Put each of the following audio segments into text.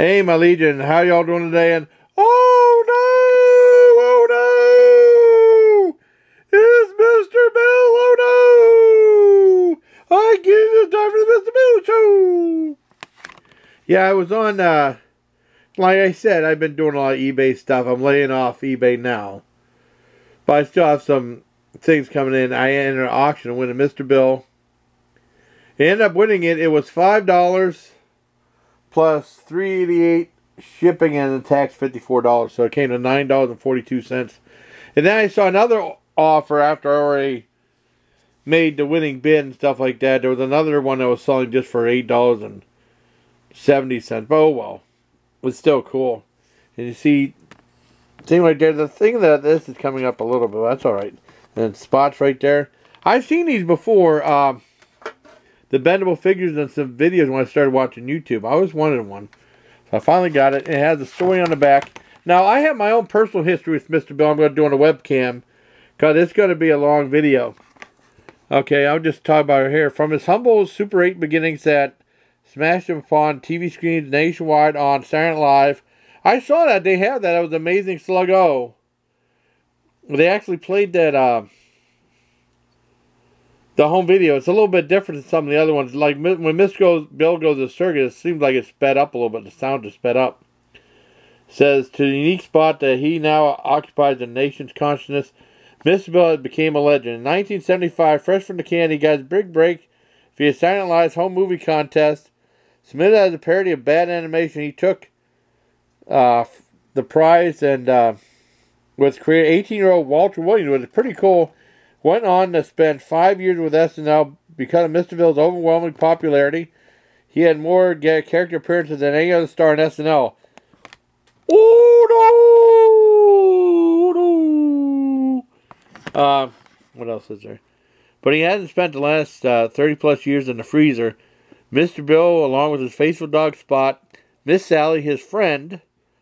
Hey, my Legion, how y'all doing today? And oh no, it's Mr. Bill. Oh no, I get it. It's time for the Mr. Bill Show. Yeah, I was on. Like I said, I've been doing a lot of eBay stuff. I'm laying off eBay now, but I still have some things coming in. I entered an auction and win a Mr. Bill. I ended up winning it. It was $5 plus $3.88 shipping and the tax $54. So it came to $9.42. And then I saw another offer after I already made the winning bid and stuff like that. There was another one that was selling just for $8.70. But oh well, it was still cool. And you see, thing right there. The thing that this is coming up a little bit. That's all right. And spots right there. I've seen these before. The bendable figures and some videos when I started watching YouTube. I always wanted one. So I finally got it. It has a story on the back. Now, I have my own personal history with Mr. Bill. I'm going to do on a webcam, because it's going to be a long video. Okay, I'll just talk about it here. From his humble Super 8 beginnings that smashed him upon TV screens nationwide on Saturday Night Live. I saw that. They have that. It was Amazing Sluggo. They actually played that... the home video. It's a little bit different than some of the other ones. Like when Mr. Bill goes to circus, it seems like it's sped up a little bit. The sound is sped up. It says, to the unique spot that he now occupies in the nation's consciousness, Mr. Bill became a legend. In 1975, fresh from the can, he got his big break via Saturday Night Live's home movie contest. Submitted as a parody of bad animation, he took the prize and was created 18-year-old Walter Williams, which is pretty cool. Went on to spend 5 years with SNL because of Mr. Bill's overwhelming popularity. He had more character appearances than any other star in SNL. Oh no! What else is there? But he hasn't spent the last 30-plus years in the freezer. Mr. Bill, along with his faithful dog Spot, Miss Sally, his friend,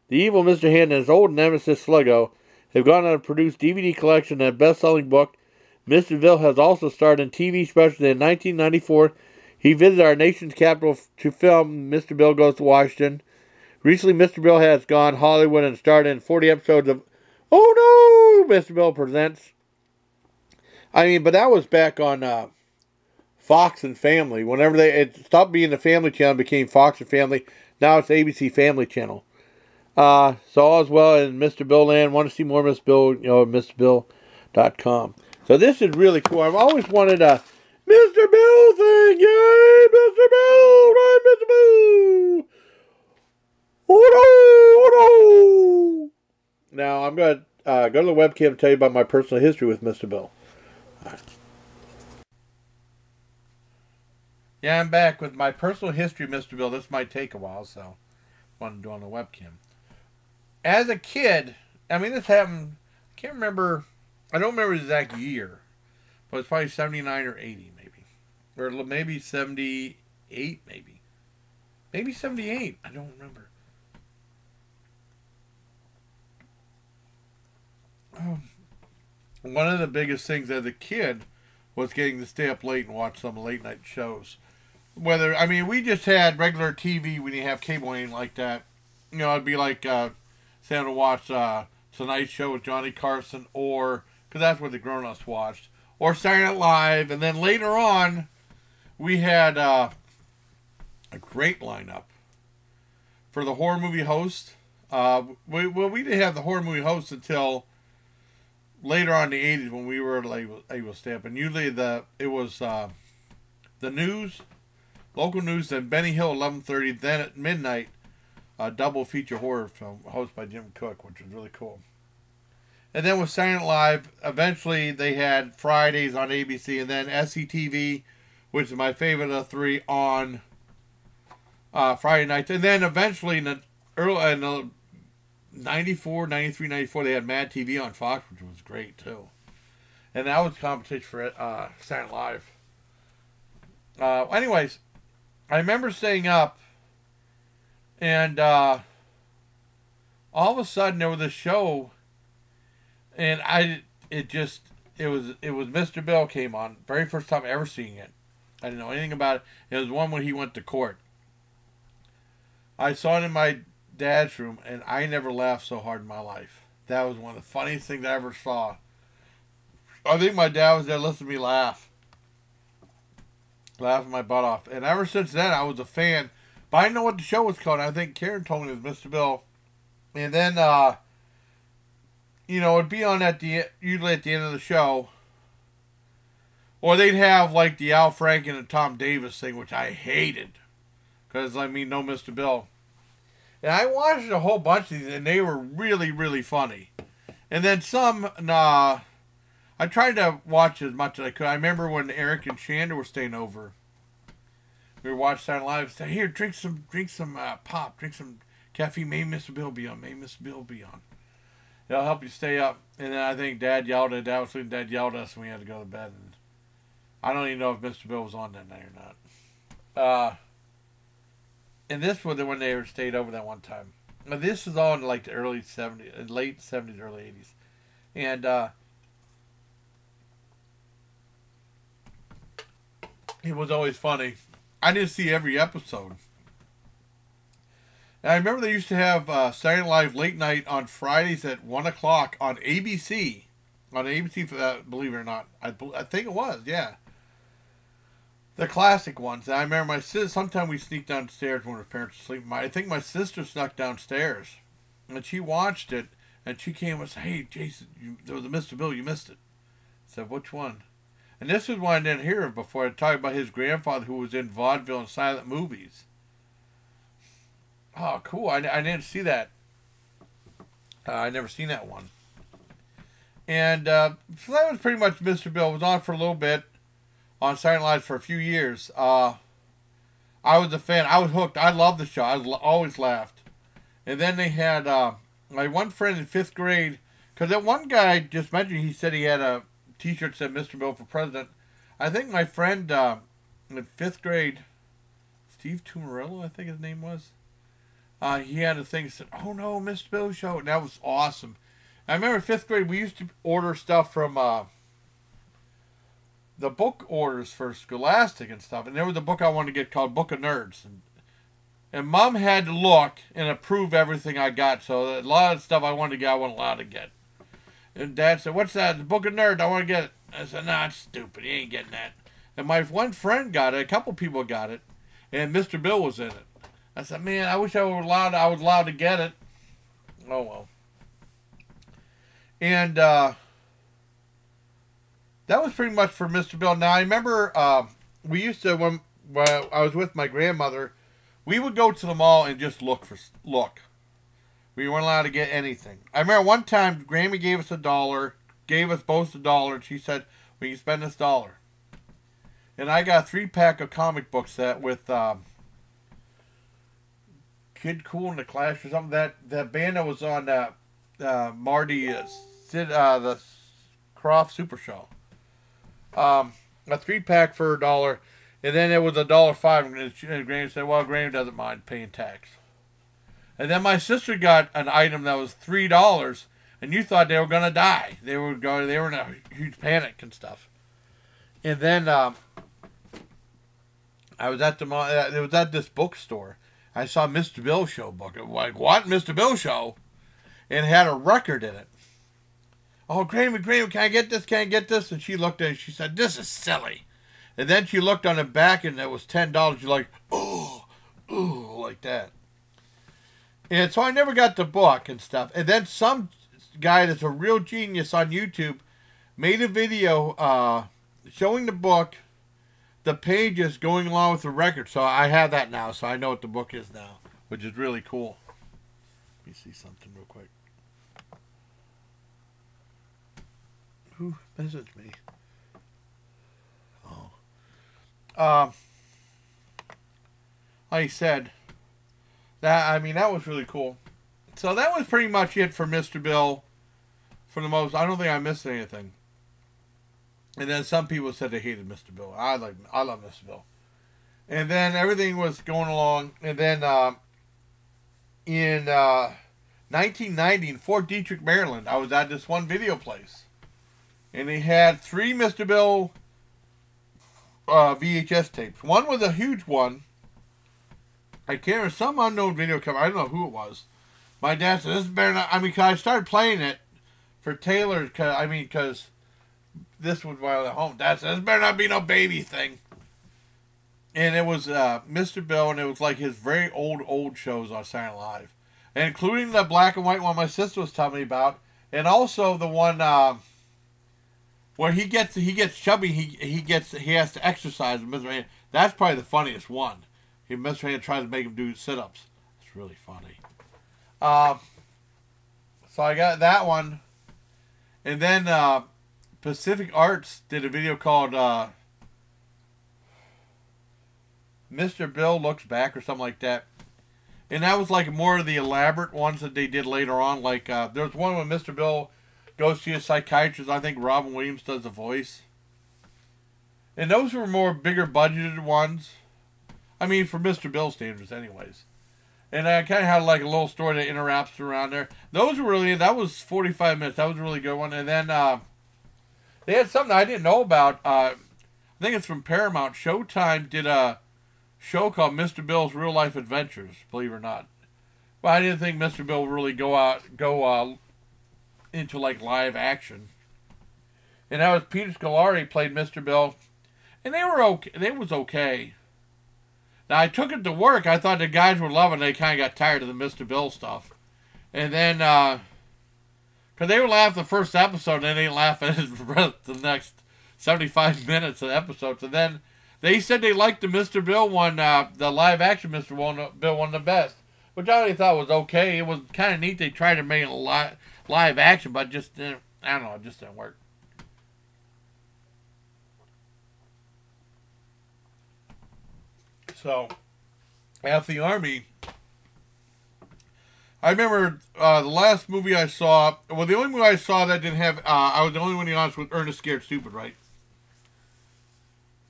the evil Mr. Hand, and his old nemesis Sluggo, have gone on to produce DVD collection and a best-selling book. Mr. Bill has also starred in TV specials. In 1994, he visited our nation's capital to film Mr. Bill Goes to Washington. Recently, Mr. Bill has gone Hollywood and starred in 40 episodes of Oh No! Mr. Bill Presents. I mean, but that was back on Fox and Family. Whenever it stopped being the Family Channel, it became Fox and Family. Now it's ABC Family Channel. So all is well in Mr. Bill land. Want to see more Mr. Bill? MrBill.com. So this is really cool. I've always wanted a Mr. Bill thing. Yay, Mr. Bill! Run, Mr. Bill! Oh no! Now I'm going to go to the webcam and tell you about my personal history with Mr. Bill. Yeah, I'm back with my personal history of Mr. Bill. This might take a while, so I wanted to do it on the webcam. As a kid, I mean, this happened, I can't remember... I don't remember the exact year, but it's probably 79 or 80, maybe. Or maybe 78, maybe. Maybe 78. I don't remember. One of the biggest things as a kid was getting to stay up late and watch some late night shows. I mean, we just had regular TV. We didn't have cable or anything like that. You know, it'd be like, saying to watch Tonight Show with Johnny Carson, or... because that's what the grown-ups watched. Or Saturday Night Live. And then later on, we had a great lineup for the horror movie host. We didn't have the horror movie host until later on in the 80s when we were able to stay up. And usually it was the news, local news, then Benny Hill, 11:30. Then at midnight, a double feature horror film hosted by Jim Cook, which was really cool. And then with Saturday Night Live, eventually they had Fridays on ABC, and then SCTV, which is my favorite of the three, on Friday nights. And then eventually in the 94, 93, 94, they had Mad TV on Fox, which was great too. And that was competition for Saturday Night Live. Anyways, I remember staying up, and all of a sudden there was a show. And it was Mr. Bill came on. Very first time ever seeing it. I didn't know anything about it. It was one when he went to court. I saw it in my Dad's room, and I never laughed so hard in my life. That was one of the funniest things I ever saw. I think my dad was there listening to me laugh. Laughing my butt off. And ever since then, I was a fan. But I didn't know what the show was called. I think Karen told me it was Mr. Bill. And then, it'd be on usually at the end of the show. Or they'd have, like, the Al Franken and Tom Davis thing, which I hated. Because, no Mr. Bill. And I watched a whole bunch of these, and they were really, really funny. And then some, I tried to watch as much as I could. I remember when Eric and Shanda were staying over. We were watching Saturday Night Live. Said, "Here, drink some pop, drink some caffeine. Maybe Mr. Bill will be on. Maybe Mr. Bill will be on. It'll help you stay up." And then I think Dad yelled at us, and we had to go to bed. And I don't even know if Mr. Bill was on that night or not. And this was when they stayed over that one time. Now, this is all in like the early 70s, late 70s, early 80s. And it was always funny. I didn't see every episode. And I remember they used to have Saturday Night Live late night on Fridays at 1 o'clock on ABC. On ABC, believe it or not. I think it was, yeah. The classic ones. I remember my sister, sometimes we sneaked downstairs when our parents were asleep. I think my sister snuck downstairs. And she watched it. And she came and said, "Hey, Jason, there was a Mr. Bill, you missed it." I said, "Which one?" And this is one I didn't hear of before. I talked about his grandfather who was in vaudeville and silent movies. Oh, cool. I didn't see that. I never seen that one. And so that was pretty much Mr. Bill. It was on for a little bit. On Saturday Night Live for a few years. I was a fan. I was hooked. I loved the show. I always laughed. And then they had my one friend in 5th grade, because that one guy just mentioned, he said he had a t-shirt that said Mr. Bill for President. I think my friend in 5th grade, Steve Tumarillo, I think his name was, he had a thing that said, "Oh no, Mr. Bill show." And that was awesome. I remember in 5th grade, we used to order stuff from the book orders for Scholastic and stuff, and there was a book I wanted to get called Book of Nerds, and Mom had to look and approve everything I got, so a lot of stuff I wanted to get, I wasn't allowed to get. And Dad said, "What's that? The Book of Nerds, I want to get it." I said, "Nah, it's stupid, you ain't getting that." And my one friend got it, a couple people got it, and Mr. Bill was in it. I said, "Man, I wish I was allowed to get it." Oh well. And that was pretty much for Mr. Bill. Now, I remember we used to, when I was with my grandmother, we would go to the mall and just look. We weren't allowed to get anything. I remember one time, Grammy gave us $1, gave us both $1, and she said, "We can spend this $1." And I got a 3-pack of comic books that with Kid Cool and the Clash or something. That band that was on Marty, the Croft Super Show. A 3-pack for $1, and then it was $1.05. And Granny said, "Well, Granny doesn't mind paying tax." And then my sister got an item that was $3, and you thought they were gonna die. They were in a huge panic and stuff. And then I was at it was at this bookstore. I saw Mr. Bill show book. I'm like, "What, Mr. Bill show?" And it had a record in it. "Oh, Grammy, can I get this? Can I get this?" And she looked at it and she said, "This is silly." And then she looked on the back and it was $10. She's like, "Oh, ooh," like that. And so I never got the book and stuff. And then some guy that's a real genius on YouTube made a video showing the book, the pages going along with the record. So I have that now, so I know what the book is now, which is really cool. Let me see something real quick. Who messaged me? Oh. Like I said, that was really cool. So that was pretty much it for Mr. Bill. For the most, I don't think I missed anything. And then some people said they hated Mr. Bill. I love Mr. Bill. And then everything was going along. And then in 1990 in Fort Detrick, Maryland, I was at this one video place. And they had 3 Mr. Bill VHS tapes. One was a huge one. I can't remember, some unknown video cover. I don't know who it was. My dad said, "This better not." I mean, 'cause I started playing it for Taylor. Because this was while at home. Dad said, "This better not be no baby thing." And it was Mr. Bill, and it was like his very old shows on Saturday Night Live, and including the black and white one my sister was telling me about, and also the one where he gets chubby. He has to exercise. Mr. Handy. That's probably the funniest one. Mr. Handy tries to make him do sit-ups. It's really funny. So I got that one, and then Pacific Arts did a video called Mr. Bill Looks Back or something like that. And that was like more of the elaborate ones that they did later on. Like there was one when Mr. Bill goes to a psychiatrist. I think Robin Williams does the voice. And those were more bigger budgeted ones. I mean, for Mr. Bill standards anyways. And I kind of had like a little story that interwraps around there. Those were really, that was 45 minutes. That was a really good one. And then they had something I didn't know about. I think it's from Paramount. Showtime did a show called Mr. Bill's Real Life Adventures, believe it or not. But I didn't think Mr. Bill would really go into like live action. And that was Peter Scolari played Mr. Bill, and they were okay. They was okay. Now I took it to work. I thought the guys were loving it. They kind of got tired of the Mr. Bill stuff, and then because they would laugh the first episode, and then they didn't laugh at the next 75 minutes of the episode. And then they said they liked the Mr. Bill one, the live action Mr. Bill one the best, which I already thought was okay. It was kind of neat. They tried to make it live action, but just I don't know, it just didn't work. So, after the Army, I remember the last movie I saw. Well, the only movie I saw that didn't have. I was the only one in the audience with Ernest Scared Stupid, right?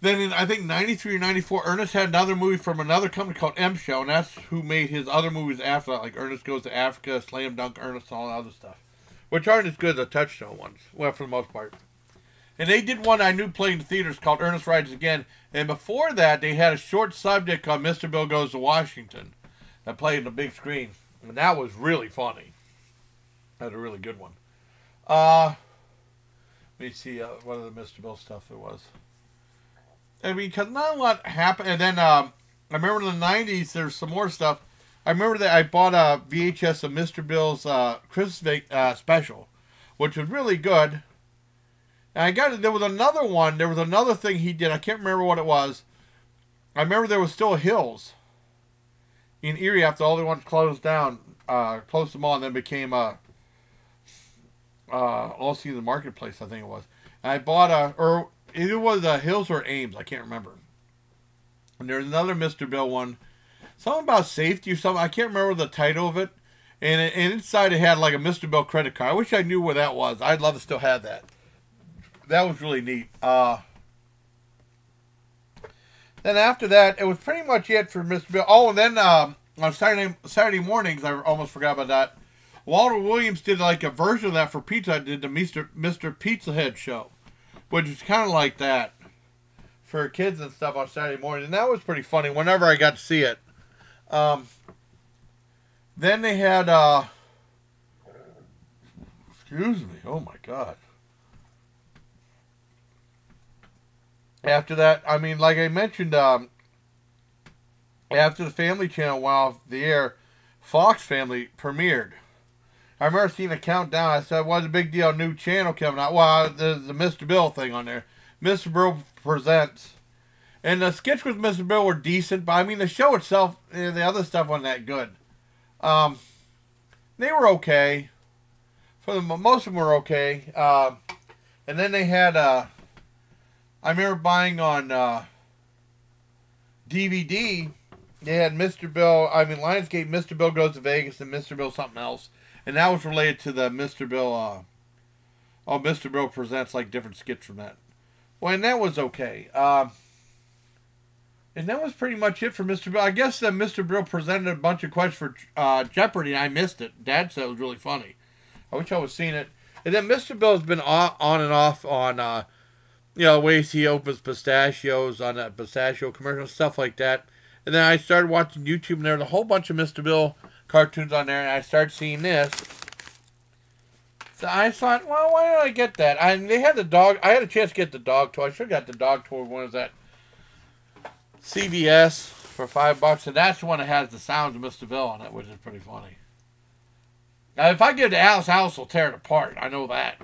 Then in, I think, 93 or 94, Ernest had another movie from another company called M Show, and that's who made his other movies after that, like Ernest Goes to Africa, Slam Dunk Ernest, and all that other stuff. Which aren't as good as the Touchstone ones, well, for the most part. And they did one I knew playing in the theaters called Ernest Rides Again, and before that, they had a short subject called Mr. Bill Goes to Washington that played on the big screen, and that was really funny. That was a really good one. Let me see what other Mr. Bill stuff there was. I mean, because not a lot happened. And then I remember in the 90s, there's some more stuff. I remember that I bought a VHS of Mr. Bill's Christmas special, which was really good. And I got it. There was another one. There was another thing he did. I can't remember what it was. I remember there was still Hills in Erie after all the ones closed down, closed them all, and then became All Season Marketplace, I think it was. And I bought or it was Hills or Ames, I can't remember. And there's another Mr. Bill one, something about safety or something. I can't remember the title of it. And inside it had like a Mr. Bill credit card. I wish I knew where that was. I'd love to still have that. That was really neat. Then after that, it was pretty much it for Mr. Bill. Oh, and then on Saturday mornings, I almost forgot about that. Walter Williams did like a version of that for Pizza Hut. Did the Mr. Pizza Head show, which is kind of like that for kids and stuff on Saturday morning, and that was pretty funny whenever I got to see it. Then they had excuse me, oh my god. After that, I mean, like I mentioned, after the Family Channel went off the air, Fox Family premiered. I remember seeing a countdown. I said, what's the big deal? New channel coming out. Well, there's the Mr. Bill thing on there. Mr. Bill Presents. And the sketch with Mr. Bill were decent, but I mean, the show itself, the other stuff wasn't that good. They were okay. Most of them were okay. And then they had, I remember buying on DVD, they had Mr. Bill, Lionsgate, Mr. Bill Goes to Vegas, and Mr. Bill something else. And that was related to the Mr. Bill, Mr. Bill Presents, like different skits from that. Well, and that was okay. And that was pretty much it for Mr. Bill. I guess that Mr. Bill presented a bunch of questions for Jeopardy, and I missed it. Dad said it was really funny. I wish I was seeing it. And then Mr. Bill has been on and off on, ways he opens pistachios on that pistachio commercial, stuff like that. And then I started watching YouTube, and there was a whole bunch of Mr. Bill cartoons on there, and I started seeing this. So I thought, well, why don't I get that? They had the dog. I had a chance to get the dog toy. I should have got the dog toy. One is that CVS for $5, and that's the one that has the sounds of Mr. Bill on it, which is pretty funny. Now, if I give it to Alice, Alice will tear it apart. I know that.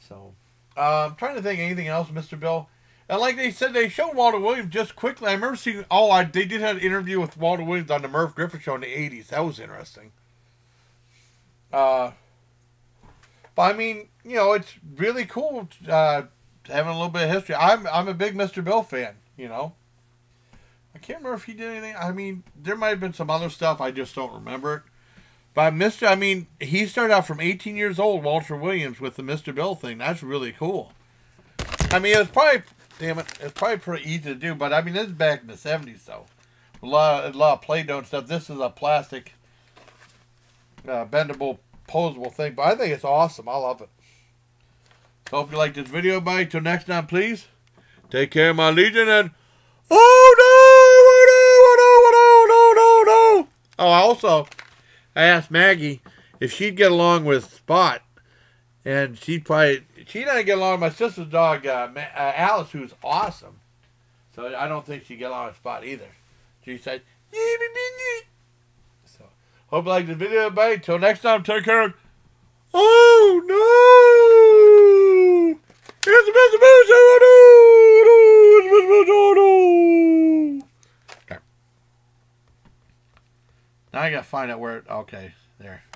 So, I'm trying to think of anything else, Mr. Bill. And like they said, they showed Walter Williams just quickly. I remember seeing, they did have an interview with Walter Williams on the Merv Griffin Show in the 80s. That was interesting. But I mean, you know, it's really cool having a little bit of history. I'm a big Mr. Bill fan, you know. I can't remember if he did anything. I mean, there might have been some other stuff. I just don't remember it. But he started out from 18 years old, Walter Williams, with the Mr. Bill thing. That's really cool. I mean, it's probably pretty easy to do. But I mean, this is back in the 70s, though. A lot of Play-Doh and stuff. This is a plastic bendable, posable thing, but I think it's awesome. I love it. So hope you like this video, buddy. Till next time, please take care, my legion, and oh no! Oh, also, I asked Maggie if she'd get along with Spot, and she didn't get along with my sister's dog, Alice, who's awesome. So I don't think she'd get along with Spot either. She said, so hope you like this video, everybody. Till next time, take care. Oh no! It's the Mr. Bill Show! It's the Mr. Bill Show! Okay. Now I gotta find out where. Okay.